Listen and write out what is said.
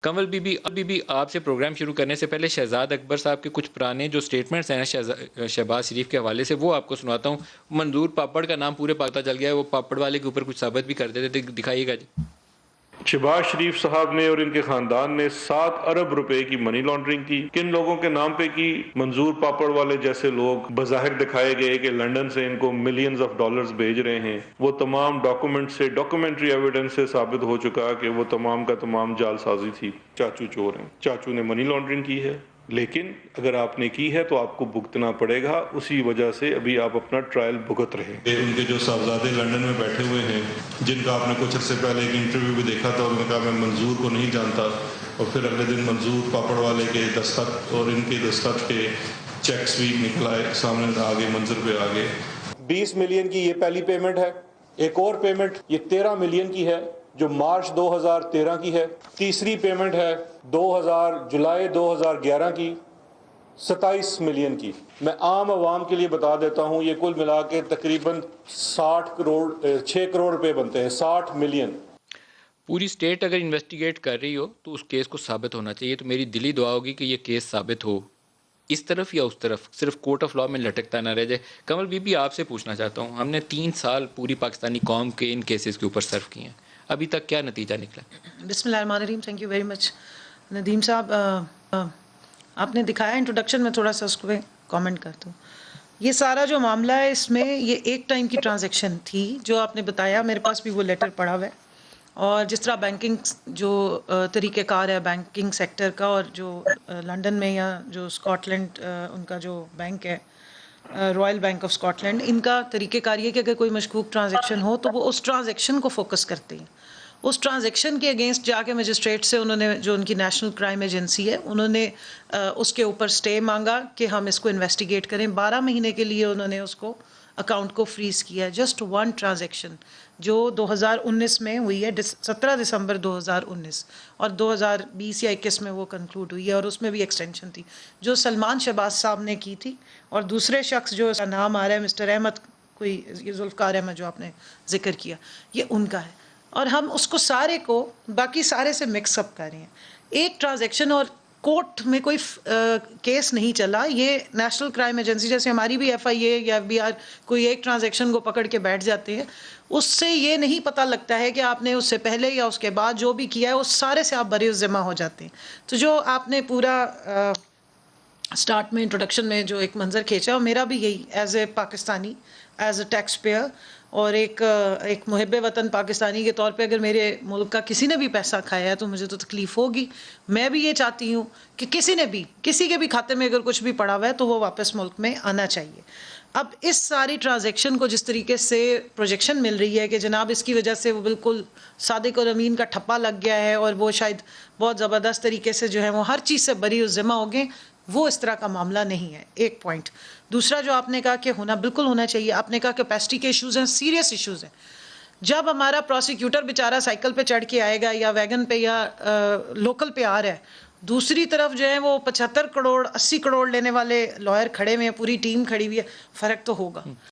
Kanwal be be آپ سے programme شروع کرنے سے پہلے شہزاد اکبر صاحب کے کچھ پرانے جو سٹیٹمنٹس ہیں شہباز شریف کے حوالے سے وہ آپ کو سناتا ہوں. منظور پاپڑ کا نام پورے پاک چل گیا ہے, وہ پاپڑ والے کے اوپر کچھ ثابت بھی کرتے تھے, دکھائیے گا جی. شہباز شریف صاحب نے اور ان کے خاندان نے 7 ارب روپے کی منی لانڈرنگ کی. کن لوگوں کے نام پہ کی؟ منظور پاپڑ والے جیسے لوگ بظاہر دکھائے گئے کہ لنڈن سے ان کو ملینز آف ڈالرز بھیج رہے ہیں. وہ تمام ڈاکومنٹ سے, ڈاکومنٹری ایویڈنس سے ثابت ہو چکا کہ وہ تمام کا تمام جعل سازی تھی. چاچو چور ہیں, چاچو نے منی لانڈرنگ کی ہے, لیکن اگر آپ نے کی ہے تو آپ کو بھگتنا پڑے گا. اسی وجہ سے ابھی آپ اپنا ٹرائل بھگت رہے ہیں. ان کے جو صاحبزادے لنڈن میں بیٹھے ہوئے ہیں, جن کا آپ نے کچھ عرصے پہلے ایک انٹرویو بھی دیکھا تھا, انہوں نے کہا میں منظور کو نہیں جانتا, اور پھر اگلے دن منظور پاپڑ والے کے دستخط اور ان کے دستخط کے چیکس بھی نکل آئے سامنے, آگے منظر پہ آگے. 20 ملین کی یہ پہلی پیمنٹ ہے. ایک اور پیمنٹ یہ 13 ملین کی ہے جو مارچ 2013 کی ہے. تیسری پیمنٹ ہے جولائی 2011 کی 27 ملین کی. میں عام عوام کے لیے بتا دیتا ہوں, یہ کل ملا کے تقریباً 6 کروڑ روپے بنتے ہیں. 60 ملین. پوری اسٹیٹ اگر انویسٹیگیٹ کر رہی ہو تو اس کیس کو ثابت ہونا چاہیے. تو میری دلی دعا ہوگی کہ یہ کیس ثابت ہو, اس طرف یا اس طرف, صرف کورٹ آف لاء میں لٹکتا نہ رہ جائے. کنول بی بی آپ سے پوچھنا چاہتا ہوں, ہم نے 3 سال پوری پاکستانی قوم کے ان کیسز کے اوپر سرو کیے ہیں, ابھی تک کیا نتیجہ نکلا؟ بسم اللہ الرحمن الرحیم. Thank you very much Nadeem صاحب. آپ نے دکھایا انٹروڈکشن میں, تھوڑا سا اس کو کامنٹ کرتا ہوں. یہ سارا جو معاملہ ہے اس میں یہ ایک ٹائم کی ٹرانزیکشن تھی جو آپ نے بتایا. میرے پاس بھی وہ لیٹر پڑا ہوا ہے, اور جس طرح بینکنگ جو طریقہ کار ہے بینکنگ سیکٹر کا, اور جو لنڈن میں یا جو اسکاٹ لینڈ ان کا جو بینک ہے royal bank of Scotland, ان کا طریقہ کار یہ کہ اگر کوئی مشکوک ٹرانزیکشن ہو تو وہ اس ٹرانزیکشن کو فوکس کرتے ہیں. اس ٹرانزیکشن کے اگینسٹ جا کے مجسٹریٹ سے انہوں نے, جو ان کی نیشنل کرائم ایجنسی ہے, انہوں نے اس کے اوپر سٹے مانگا کہ ہم اس کو انویسٹیگیٹ کریں. 12 مہینے کے لیے انہوں نے اس کو اکاؤنٹ کو فریز کیا ہے. جسٹ ون ٹرانزیکشن جو 2019 میں ہوئی ہے, 17 دسمبر 2019, اور 2020 یا 21 میں وہ کنکلوڈ ہوئی ہے, اور اس میں بھی ایکسٹینشن تھی جو سلمان شہباز صاحب نے کی تھی. اور دوسرے شخص جو اس کا نام آ رہا ہے مسٹر احمد, کوئی یہ ذوالفقار احمد جو آپ نے ذکر کیا, یہ ان کا ہے. اور ہم اس کو سارے کو باقی سارے سے مکس اپ کر رہے ہیں. ایک ٹرانزیکشن اور کورٹ میں کوئی کیس نہیں چلا. یہ نیشنل کرائم ایجنسی جیسے ہماری بھی ایف آئی اے یا ایف بی آر کوئی ایک ٹرانزیکشن کو پکڑ کے بیٹھ جاتے ہیں, اس سے یہ نہیں پتہ لگتا ہے کہ آپ نے اس سے پہلے یا اس کے بعد جو بھی کیا ہے اس سارے سے آپ بری الذمہ ہو جاتے ہیں. تو جو آپ نے پورا سٹارٹ میں انٹروڈکشن میں جو ایک منظر کھینچا, اور میرا بھی یہی as a Pakistani, as a taxpayer, اور ایک محب وطن پاکستانی کے طور پہ, اگر میرے ملک کا کسی نے بھی پیسہ کھایا ہے تو مجھے تو تکلیف ہوگی. میں بھی یہ چاہتی ہوں کہ کسی کے بھی کھاتے میں اگر کچھ بھی پڑا ہوا ہے تو وہ واپس ملک میں آنا چاہیے. اب اس ساری ٹرانزیکشن کو جس طریقے سے پروجیکشن مل رہی ہے کہ جناب اس کی وجہ سے وہ بالکل صادق اور امین کا ٹھپا لگ گیا ہے, اور وہ شاید بہت زبردست طریقے سے جو ہے وہ ہر چیز سے بری الذمہ ہو گئے, وہ اس طرح کا معاملہ نہیں ہے. ایک پوائنٹ. دوسرا جو آپ نے کہا کہ بالکل ہونا چاہیے, آپ نے کہا کیپیسٹی کے ایشوز ہیں, سیریس ایشوز ہیں. جب ہمارا پروسیکیوٹر بیچارہ سائیکل پہ چڑھ کے آئے گا یا ویگن پہ یا لوکل پہ آ رہا ہے, دوسری طرف جو ہے وہ 75 کروڑ 80 کروڑ لینے والے لائر کھڑے ہوئے ہیں, پوری ٹیم کھڑی ہوئی ہے, فرق تو ہوگا.